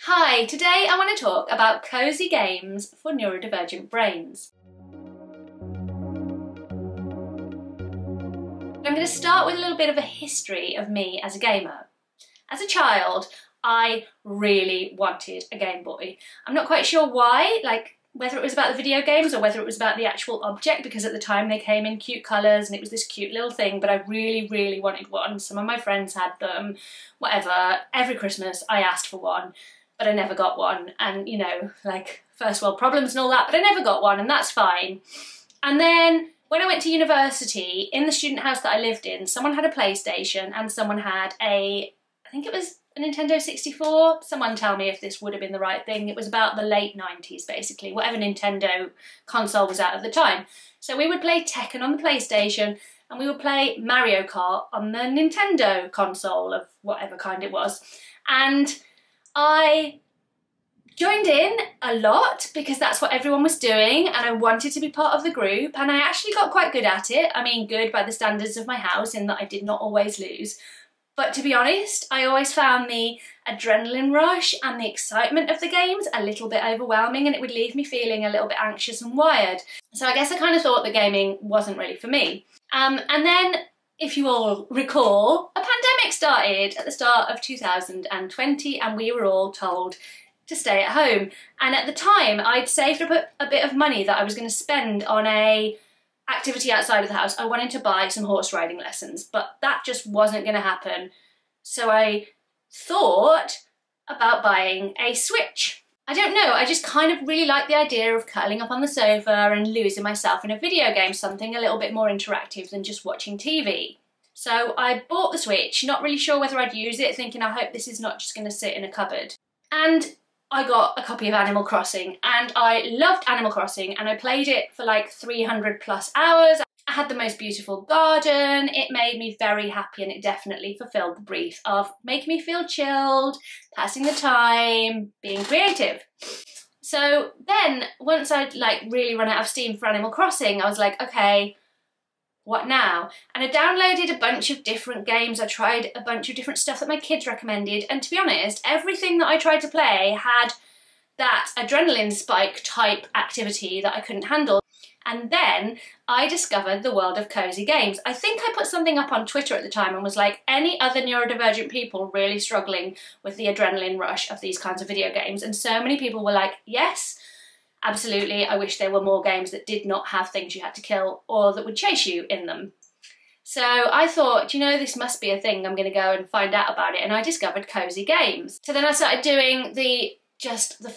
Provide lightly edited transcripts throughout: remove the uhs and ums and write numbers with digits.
Hi, today I want to talk about cosy games for neurodivergent brains. I'm going to start with a little bit of a history of me as a gamer. As a child, I really wanted a Game Boy. I'm not quite sure why, whether it was about the video games or whether it was about the actual object, because at the time they came in cute colours and it was this cute little thing, but I really wanted one. Some of my friends had them, whatever. Every Christmas I asked for one, but I never got one, and you know, first world problems and all that, but I never got one, and that's fine. And then when I went to university, in the student house that I lived in, someone had a PlayStation and someone had I think it was a Nintendo 64. Someone tell me if this would have been the right thing. It was about the late 90s, basically, whatever Nintendo console was out at the time. So we would play Tekken on the PlayStation, and we would play Mario Kart on the Nintendo console of whatever kind it was. And I joined in a lot because that's what everyone was doing, and I wanted to be part of the group, and I actually got quite good at it. I mean, good by the standards of my house, in that I did not always lose. But to be honest, I always found the adrenaline rush and the excitement of the games a little bit overwhelming, and it would leave me feeling a little bit anxious and wired. So I guess I kind of thought that gaming wasn't really for me. And then, if you all recall, a pandemic started at the start of 2020, and we were all told to stay at home. And at the time, I'd saved up a bit of money that I was going to spend on a activity outside of the house. I wanted to buy some horse riding lessons, but that just wasn't going to happen. So I thought about buying a Switch. I don't know, I just kind of really like the idea of curling up on the sofa and losing myself in a video game, something a little bit more interactive than just watching TV. So I bought the Switch, not really sure whether I'd use it, thinking I hope this is not just going to sit in a cupboard. And I got a copy of Animal Crossing, and I loved Animal Crossing, and I played it for like 300 plus hours. I had the most beautiful garden. It made me very happy, and it definitely fulfilled the brief of making me feel chilled, passing the time, being creative. So then, once I'd really run out of steam for Animal Crossing, I was like, okay, what now? And I downloaded a bunch of different games. I tried a bunch of different stuff that my kids recommended, and to be honest, everything that I tried to play had that adrenaline spike type activity that I couldn't handle. And then I discovered the world of cozy games. I think I put something up on Twitter at the time and was like, any other neurodivergent people really struggling with the adrenaline rush of these kinds of video games? And so many people were like, yes, absolutely, I wish there were more games that did not have things you had to kill or that would chase you in them. So I thought, you know, this must be a thing, I'm going to go and find out about it, and I discovered cozy games. So then I started doing the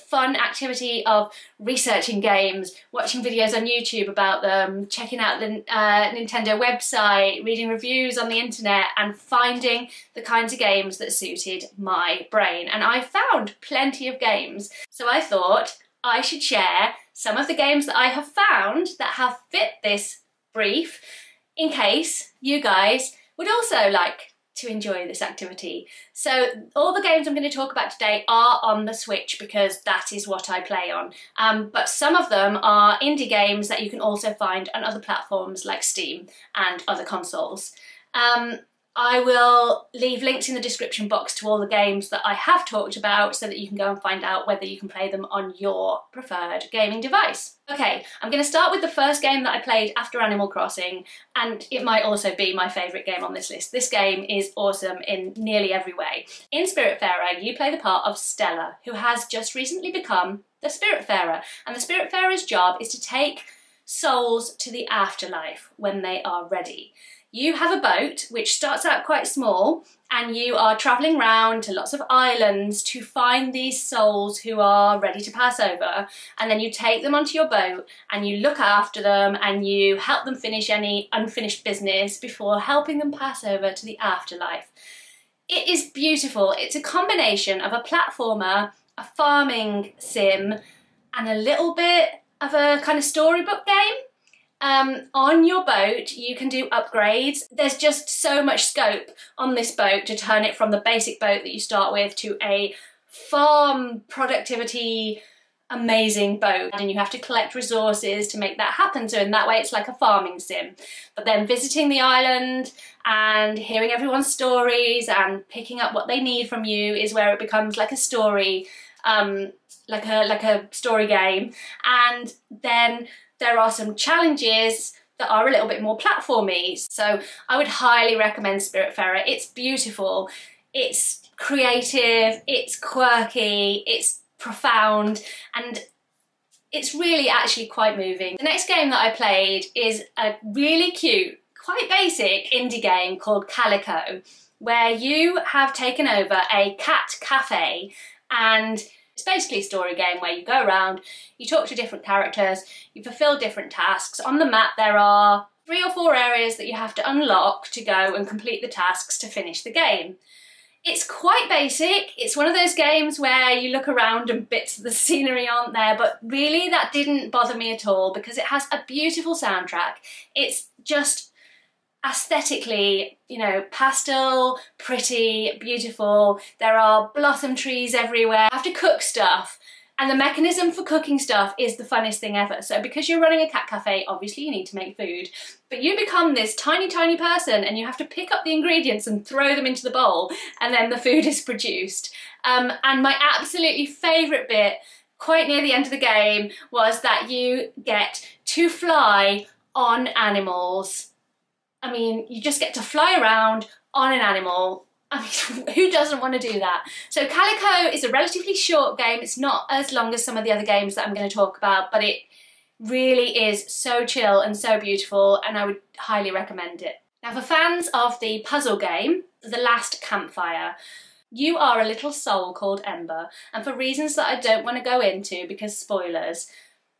fun activity of researching games, watching videos on YouTube about them, checking out the Nintendo website, reading reviews on the internet, and finding the kinds of games that suited my brain. And I found plenty of games. So I thought I should share some of the games that I have found that have fit this brief, in case you guys would also like to enjoy this activity. So all the games I'm going to talk about today are on the Switch because that is what I play on. But some of them are indie games that you can also find on other platforms like Steam and other consoles. I will leave links in the description box to all the games that I have talked about so that you can go and find out whether you can play them on your preferred gaming device. Okay, I'm going to start with the first game that I played after Animal Crossing, and it might also be my favourite game on this list. This game is awesome in nearly every way. In Spiritfarer, you play the part of Stella, who has just recently become the Spiritfarer, and the Spiritfarer's job is to take souls to the afterlife when they are ready. You have a boat which starts out quite small, and you are travelling around to lots of islands to find these souls who are ready to pass over, and then you take them onto your boat and you look after them and you help them finish any unfinished business before helping them pass over to the afterlife. It is beautiful. It's a combination of a platformer, a farming sim, and a little bit of a kind of storybook game. On your boat you can do upgrades. There's just so much scope on this boat to turn it from the basic boat that you start with to a farm productivity amazing boat, and you have to collect resources to make that happen. So in that way it's like a farming sim. But then visiting the island and hearing everyone's stories and picking up what they need from you is where it becomes like a story like a story game. And then there are some challenges that are a little bit more platformy. So I would highly recommend Spiritfarer. It's beautiful, it's creative, it's quirky, it's profound, and it's really actually quite moving. The next game that I played is a really cute, quite basic indie game called Calico, where you have taken over a cat cafe, and it's basically a story game where you go around, you talk to different characters, you fulfill different tasks. On the map there are 3 or 4 areas that you have to unlock to go and complete the tasks to finish the game. It's quite basic. It's one of those games where you look around and bits of the scenery aren't there, but really that didn't bother me at all because it has a beautiful soundtrack. It's just aesthetically, you know, pastel, pretty, beautiful. There are blossom trees everywhere. You have to cook stuff, and the mechanism for cooking stuff is the funnest thing ever. So because you're running a cat cafe, obviously you need to make food, but you become this tiny, tiny person and you have to pick up the ingredients and throw them into the bowl, and then the food is produced. And my absolutely favourite bit, quite near the end of the game, was that you get to fly on animals. I mean, you just get to fly around on an animal. I mean, who doesn't want to do that? So Calico is a relatively short game. It's not as long as some of the other games that I'm going to talk about, but it really is so chill and so beautiful, and I would highly recommend it. Now, for fans of the puzzle game, The Last Campfire, you are a little soul called Ember, and for reasons that I don't want to go into because spoilers,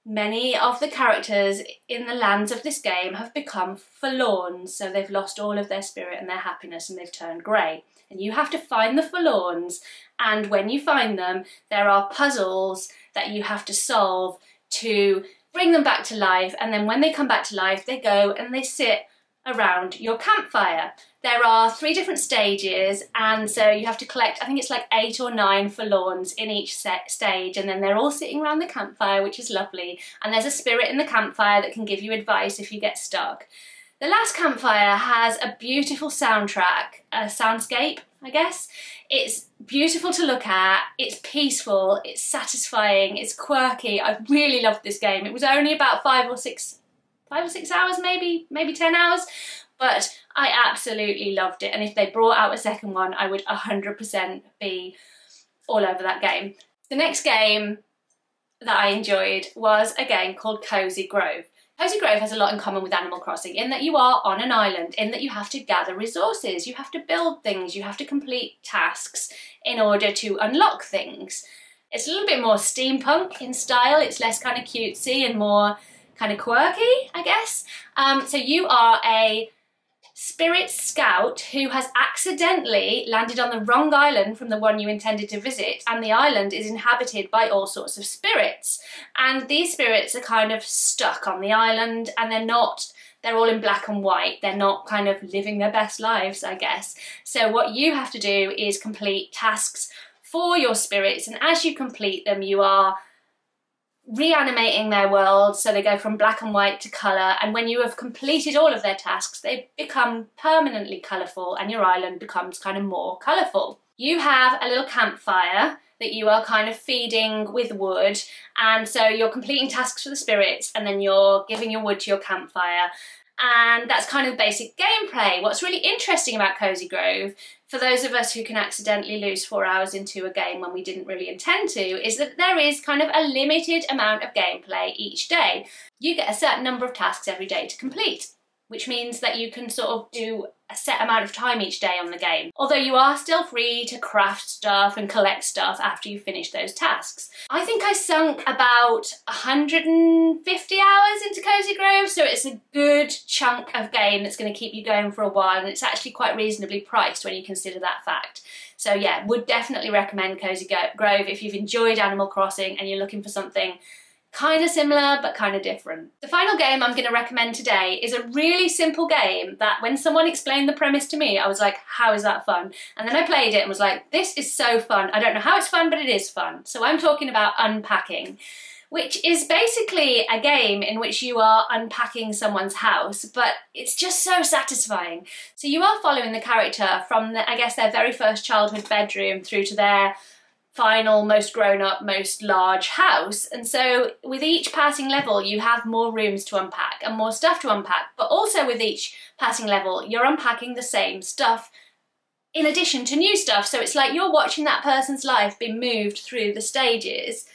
many of the characters in the lands of this game have become forlorn, so they've lost all of their spirit and their happiness and they've turned grey. And you have to find the forlorns, and when you find them, there are puzzles that you have to solve to bring them back to life, and then when they come back to life, they go and they sit around your campfire. There are 3 different stages, and so you have to collect, I think it's like 8 or 9 forlorns in each stage, and then they're all sitting around the campfire, which is lovely, and there's a spirit in the campfire that can give you advice if you get stuck. The Last Campfire has a beautiful soundtrack, a soundscape, I guess. It's beautiful to look at, it's peaceful, it's satisfying, it's quirky. I really loved this game. It was only about 5 or 6 hours, maybe 10 hours, but I absolutely loved it. And if they brought out a second one, I would 100% be all over that game. The next game that I enjoyed was a game called Cozy Grove. Cozy Grove has a lot in common with Animal Crossing in that you are on an island, in that you have to gather resources, you have to build things, you have to complete tasks in order to unlock things. It's a little bit more steampunk in style, it's less kind of cutesy and more kind of quirky, I guess. So you are a spirit scout who has accidentally landed on the wrong island from the one you intended to visit, and the island is inhabited by all sorts of spirits, and these spirits are kind of stuck on the island, and they're all in black and white. They're not kind of living their best lives, I guess. So what you have to do is complete tasks for your spirits, and as you complete them you are reanimating their world, so they go from black and white to colour, and when you have completed all of their tasks they become permanently colourful and your island becomes kind of more colourful. You have a little campfire that you are kind of feeding with wood, and so you're completing tasks for the spirits and then you're giving your wood to your campfire, and that's kind of basic gameplay. What's really interesting about Cozy Grove, for those of us who can accidentally lose 4 hours into a game when we didn't really intend to, is that there is kind of a limited amount of gameplay each day. You get a certain number of tasks every day to complete, which means that you can sort of do a set amount of time each day on the game, although you are still free to craft stuff and collect stuff after you finish those tasks. I think I sunk about 150 hours into Cozy Grove, so it's a good chunk of game that's going to keep you going for a while, and it's actually quite reasonably priced when you consider that fact. So yeah, would definitely recommend Cozy Grove if you've enjoyed Animal Crossing and you're looking for something kind of similar but kind of different. The final game I'm going to recommend today is a really simple game that when someone explained the premise to me I was like, how is that fun? And then I played it and was like, this is so fun. I don't know how it's fun, but it is fun. So I'm talking about Unpacking, which is basically a game in which you are unpacking someone's house, but it's just so satisfying. So you are following the character from, I guess, their very first childhood bedroom through to their final, most grown up, most large house. And so with each passing level, you have more rooms to unpack and more stuff to unpack. But also with each passing level, you're unpacking the same stuff in addition to new stuff. So it's like you're watching that person's life be moved through the stages,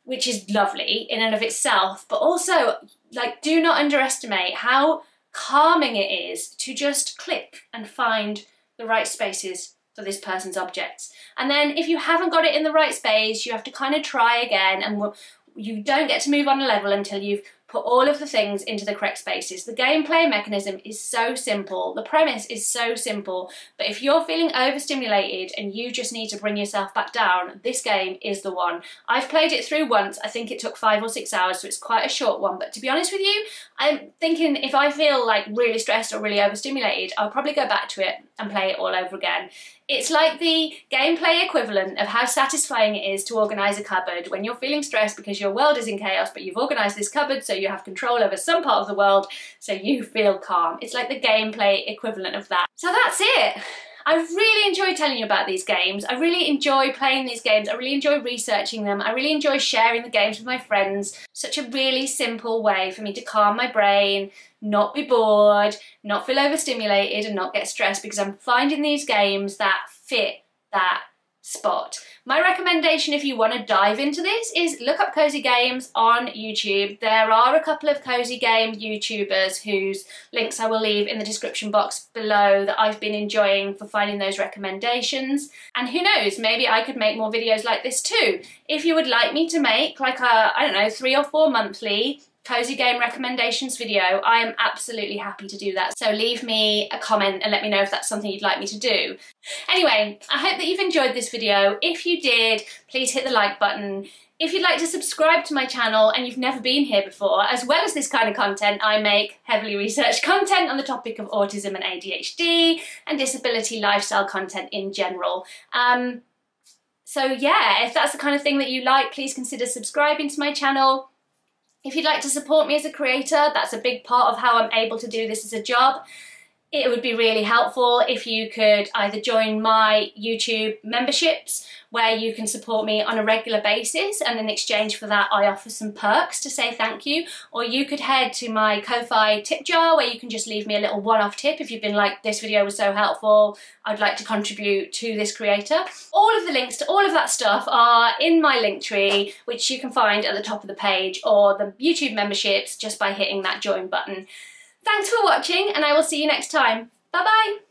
which is lovely in and of itself. But also, like, do not underestimate how calming it is to just click and find the right spaces for this person's objects. And then if you haven't got it in the right space, you have to kind of try again, and you don't get to move on a level until you've put all of the things into the correct spaces. The gameplay mechanism is so simple, the premise is so simple, but if you're feeling overstimulated and you just need to bring yourself back down, this game is the one. I've played it through once. I think it took 5 or 6 hours, so it's quite a short one, but to be honest with you, I'm thinking if I feel like really stressed or really overstimulated, I'll probably go back to it and play it all over again. It's like the gameplay equivalent of how satisfying it is to organise a cupboard when you're feeling stressed because your world is in chaos, but you've organised this cupboard so you have control over some part of the world so you feel calm. It's like the gameplay equivalent of that. So that's it. I've really enjoyed telling you about these games. I really enjoy playing these games. I really enjoy researching them. I really enjoy sharing the games with my friends. Such a really simple way for me to calm my brain, not be bored, not feel overstimulated and not get stressed, because I'm finding these games that fit that spot. My recommendation if you want to dive into this is look up cozy games on YouTube. There are a couple of cozy game YouTubers whose links I will leave in the description box below that I've been enjoying for finding those recommendations. And who knows, maybe I could make more videos like this too. If you would like me to make like a, I don't know, 3 or 4 monthly cozy game recommendations video, I am absolutely happy to do that. So leave me a comment and let me know if that's something you'd like me to do. Anyway, I hope that you've enjoyed this video. If you did, please hit the like button. If you'd like to subscribe to my channel and you've never been here before, as well as this kind of content, I make heavily researched content on the topic of autism and ADHD and disability lifestyle content in general. So yeah, if that's the kind of thing that you like, please consider subscribing to my channel. If you'd like to support me as a creator, that's a big part of how I'm able to do this as a job. It would be really helpful if you could either join my YouTube memberships, where you can support me on a regular basis, and in exchange for that I offer some perks to say thank you, or you could head to my Ko-Fi tip jar where you can just leave me a little one-off tip if you've been like, this video was so helpful, I'd like to contribute to this creator. All of the links to all of that stuff are in my link tree, which you can find at the top of the page, or the YouTube memberships just by hitting that join button. Thanks for watching, and I will see you next time. Bye bye!